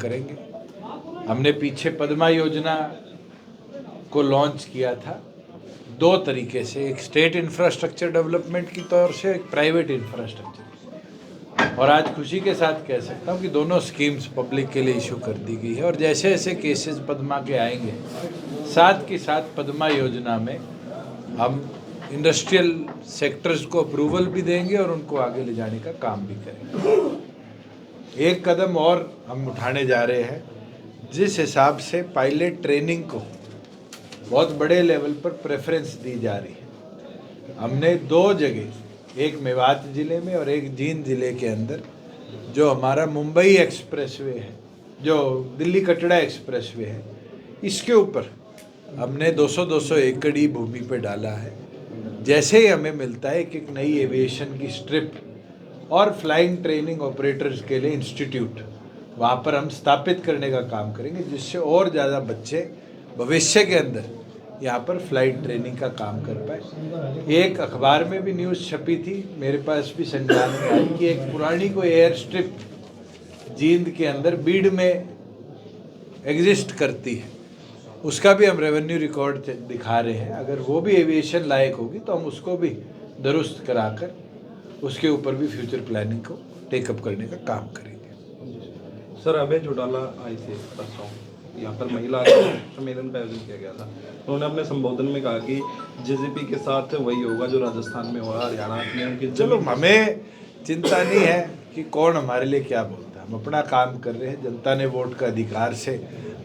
करेंगे। हमने पीछे पद्मा योजना को लॉन्च किया था दो तरीके से, एक स्टेट इंफ्रास्ट्रक्चर डेवलपमेंट की तौर से, एक प्राइवेट इंफ्रास्ट्रक्चर। और आज खुशी के साथ कह सकता हूँ कि दोनों स्कीम्स पब्लिक के लिए इशू कर दी गई है। और जैसे जैसे केसेस पद्मा के आएंगे, साथ के साथ पद्मा योजना में हम इंडस्ट्रियल सेक्टर्स को अप्रूवल भी देंगे और उनको आगे ले जाने का काम भी करेंगे। एक कदम और हम उठाने जा रहे हैं, जिस हिसाब से पायलट ट्रेनिंग को बहुत बड़े लेवल पर प्रेफरेंस दी जा रही है। हमने दो जगह, एक मेवात ज़िले में और एक जींद ज़िले के अंदर, जो हमारा मुंबई एक्सप्रेसवे है, जो दिल्ली कटरा एक्सप्रेसवे है, इसके ऊपर हमने 200-200 एकड़ ही भूमि पे डाला है। जैसे ही हमें मिलता है एक नई एविएशन की स्ट्रिप और फ्लाइंग ट्रेनिंग ऑपरेटर्स के लिए इंस्टीट्यूट वहाँ पर हम स्थापित करने का काम करेंगे, जिससे और ज़्यादा बच्चे भविष्य के अंदर यहाँ पर फ्लाइट ट्रेनिंग का काम कर पाए। एक अखबार में भी न्यूज़ छपी थी, मेरे पास भी संज्ञान में आई कि एक पुरानी कोई एयर स्ट्रिप जींद के अंदर बीड में एग्जिस्ट करती है, उसका भी हम रेवेन्यू रिकॉर्ड दिखा रहे हैं। अगर वो भी एविएशन लायक होगी तो हम उसको भी दुरुस्त कराकर उसके ऊपर भी फ्यूचर प्लानिंग को टेकअप करने का काम करेंगे। सर, अभय चौटाला आई थी परसों, यहाँ पर महिला सम्मेलन का आयोजन किया गया था। उन्होंने अपने संबोधन में कहा कि जेजेपी के साथ वही होगा जो राजस्थान में हुआ, हरियाणा में उनकी। चलो, हमें चिंता नहीं है कि कौन हमारे लिए क्या बोलता है, हम अपना काम कर रहे हैं। जनता ने वोट का अधिकार से,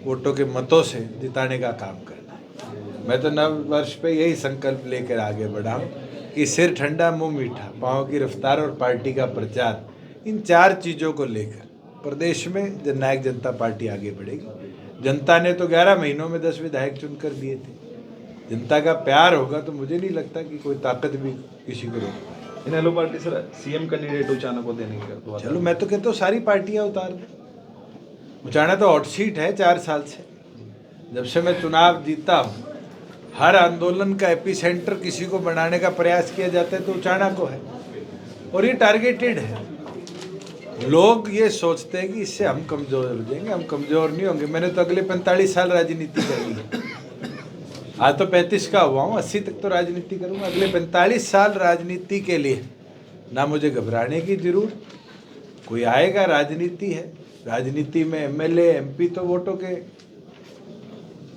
वोटों के मतों से जिताने का काम करना है। मैं तो नव वर्ष पे यही संकल्प लेकर आगे बढ़ा हूँ कि सिर ठंडा मुंह मीठा, पाँव की रफ्तार और पार्टी का प्रचार, इन चार चीज़ों को लेकर प्रदेश में जननायक जनता पार्टी आगे बढ़ेगी। जनता ने तो 11 महीनों में 10 विधायक चुनकर दिए थे। जनता का प्यार होगा तो मुझे नहीं लगता कि कोई ताकत भी किसी को रोक पाए। Inelo party sir CM candidate Uchana को देने का, चलो, मैं तो कहता हूँ सारी पार्टियां उतार दें। उचाना तो हॉट सीट है 4 साल से, जब से मैं चुनाव जीता हूँ। हर आंदोलन का एपिसेंटर किसी को बनाने का प्रयास किया जाता है तो उचाना को है, और ये टारगेटेड है। लोग ये सोचते हैं कि इससे हम कमज़ोर हो जाएंगे, हम कमज़ोर नहीं होंगे। मैंने तो अगले 45 साल राजनीति करनी है। आज तो 35 का हुआ हूँ, 80 तक तो राजनीति करूँगा। अगले 45 साल राजनीति के लिए ना मुझे घबराने की जरूरत। कोई आएगा, राजनीति है, राजनीति में एमएलए एमपी तो वोटों के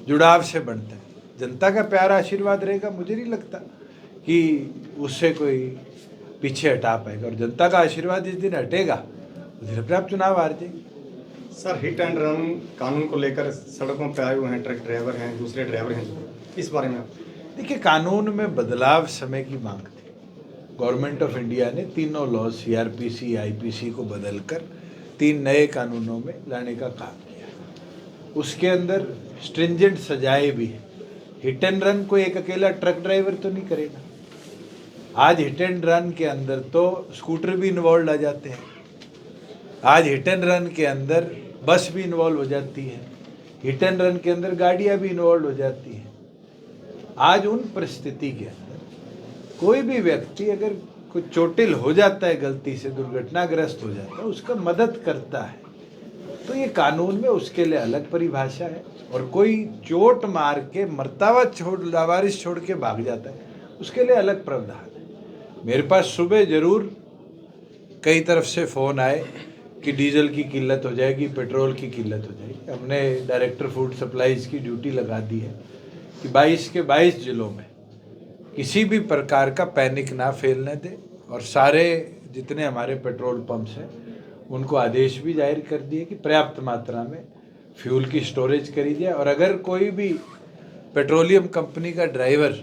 जुड़ाव से बनता है। जनता का प्यार आशीर्वाद रहेगा, मुझे नहीं लगता कि उससे कोई पीछे हटा पाएगा। और जनता का आशीर्वाद जिस दिन हटेगा उस दिन अपने आप चुनाव हार जाएंगे। सर, हिट एंड रन कानून को लेकर सड़कों पर आए हुए हैं, ट्रक ड्राइवर हैं, दूसरे ड्राइवर हैं, इस बारे में देखिए, कानून में बदलाव समय की मांग थी। गवर्नमेंट ऑफ इंडिया ने तीनों लॉ, सीआरपीसी, आईपीसी को बदलकर 3 नए कानूनों में लाने का काम किया। उसके अंदर स्ट्रिंजेंट सजाएं भी हैं। हिट एंड रन को एक अकेला ट्रक ड्राइवर तो नहीं करेगा। आज हिट एंड रन के अंदर तो स्कूटर भी इन्वॉल्व आ जाते हैं। आज हिट एंड रन के अंदर बस भी इन्वॉल्व हो जाती है। हिट एंड रन के अंदर गाड़ियाँ भी इन्वॉल्व हो जाती हैं। आज उन परिस्थिति के अंदर कोई भी व्यक्ति अगर कोई चोटिल हो जाता है, गलती से दुर्घटनाग्रस्त हो जाता है, उसका मदद करता है, तो ये कानून में उसके लिए अलग परिभाषा है। और कोई चोट मार के मरतावा लावारिस छोड़ के भाग जाता है, उसके लिए अलग प्रावधान है। मेरे पास सुबह जरूर कई तरफ से फ़ोन आए कि डीजल की किल्लत हो जाएगी, पेट्रोल की किल्लत हो जाएगी। हमने डायरेक्टर फूड सप्लाईज़ की ड्यूटी लगा दी है कि 22 के 22 जिलों में किसी भी प्रकार का पैनिक ना फैलने दे, और सारे जितने हमारे पेट्रोल पंप्स हैं उनको आदेश भी जाहिर कर दिए कि पर्याप्त मात्रा में फ्यूल की स्टोरेज करी जाए। और अगर कोई भी पेट्रोलियम कंपनी का ड्राइवर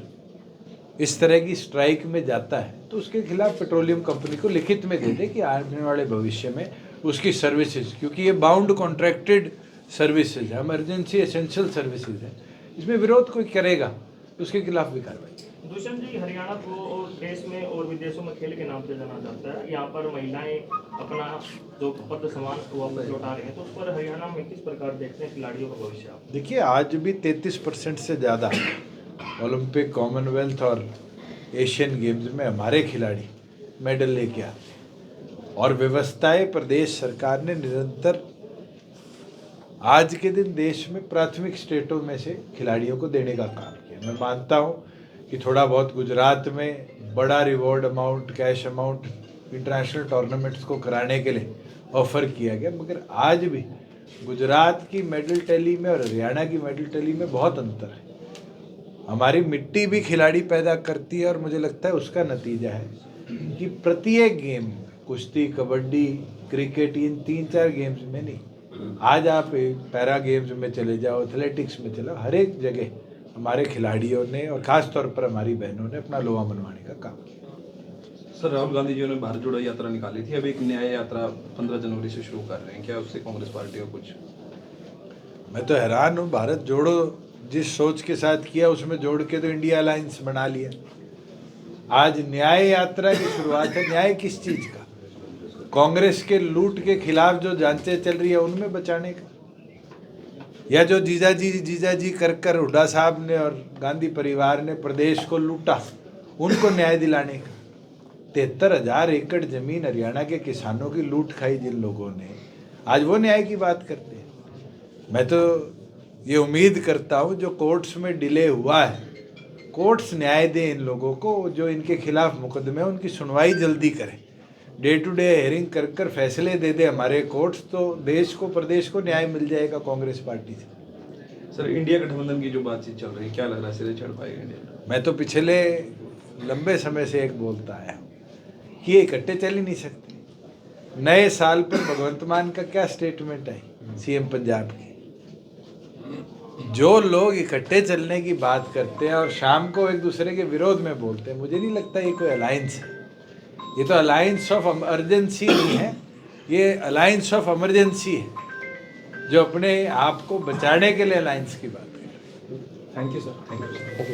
इस तरह की स्ट्राइक में जाता है तो उसके खिलाफ पेट्रोलियम कंपनी को लिखित में दे दे कि आने वाले भविष्य में उसकी सर्विसेज, क्योंकि ये बाउंड कॉन्ट्रैक्टेड सर्विसेज है, इमरजेंसी एसेंशियल सर्विसेज है, इसमें विरोध कोई करेगा तो उसके खिलाफ भी कार्रवाई। दुष्यंत जी, हरियाणा को और देश में और विदेशों में खेल के नाम से जाना जाता है। यहाँ पर महिलाएं अपना जो पद समान वापस लौटा रही हैं, तो उस पर हरियाणा में किस प्रकार देखते हैं खिलाड़ियों का भविष्य? देखिए, आज भी 33% से ज़्यादा ओलंपिक, कॉमनवेल्थ और एशियन गेम्स में हमारे खिलाड़ी मेडल लेके आते हैं। और व्यवस्थाएं प्रदेश सरकार ने निरंतर आज के दिन देश में प्राथमिक स्टेटों में से खिलाड़ियों को देने का काम किया। मैं मानता हूँ कि थोड़ा बहुत गुजरात में बड़ा reward amount, cash amount international tournaments को कराने के लिए ऑफर किया गया, मगर आज भी गुजरात की मेडल टैली में और हरियाणा की मेडल टैली में बहुत अंतर है। हमारी मिट्टी भी खिलाड़ी पैदा करती है और मुझे लगता है उसका नतीजा है कि प्रत्येक गेम, कुश्ती, कबड्डी, क्रिकेट, इन 3-4 गेम्स में नहीं, आज आप पैरा गेम्स में चले जाओ, एथलेटिक्स में चले जाओ, हर एक जगह हमारे खिलाड़ियों ने और ख़ास तौर पर हमारी बहनों ने अपना लोहा मनवाने का काम किया। सर, राहुल गांधी जी ने भारत जोड़ो यात्रा निकाली थी, अब एक न्याय यात्रा 15 जनवरी से शुरू कर रहे हैं, क्या उससे कांग्रेस पार्टी को कुछ? मैं तो हैरान हूँ, भारत जोड़ो जिस सोच के साथ किया उसमें जोड़ के तो इंडिया अलायंस बना लिया। आज न्याय यात्रा की शुरुआत है। न्याय किस चीज़ का? कांग्रेस के लूट के खिलाफ जो जांचें चल रही है उनमें बचाने का, या जो जीजाजी कर हुड्डा साहब ने और गांधी परिवार ने प्रदेश को लूटा उनको न्याय दिलाने का। 73,000 एकड़ जमीन हरियाणा के किसानों की लूट खाई जिन लोगों ने, आज वो न्याय की बात करते हैं। मैं तो ये उम्मीद करता हूँ जो कोर्ट्स में डिले हुआ है, कोर्ट्स न्याय दें इन लोगों को, जो इनके खिलाफ मुकदमे उनकी सुनवाई जल्दी करें, डे टू डे हेयरिंग कर फैसले दे दे हमारे कोर्ट्स, तो देश को, प्रदेश को न्याय मिल जाएगा कांग्रेस पार्टी से। सर, इंडिया गठबंधन की जो बातचीत चल रही है, क्या लग रहा है सिरे चढ़ पाएगा इंडिया? मैं तो पिछले लंबे समय से एक बोलता आया हूँ कि ये इकट्ठे चल ही नहीं सकते। नए साल पर भगवंत मान का क्या स्टेटमेंट है सीएम पंजाब की? जो लोग इकट्ठे चलने की बात करते हैं और शाम को एक दूसरे के विरोध में बोलते हैं, मुझे नहीं लगता ये कोई अलायंस है। ये तो अलायंस ऑफ इमरजेंसी नहीं है, ये अलायंस ऑफ इमरजेंसी है, जो अपने आप को बचाने के लिए अलायंस की बात कर रहे हैं। Thank you sir, thank you.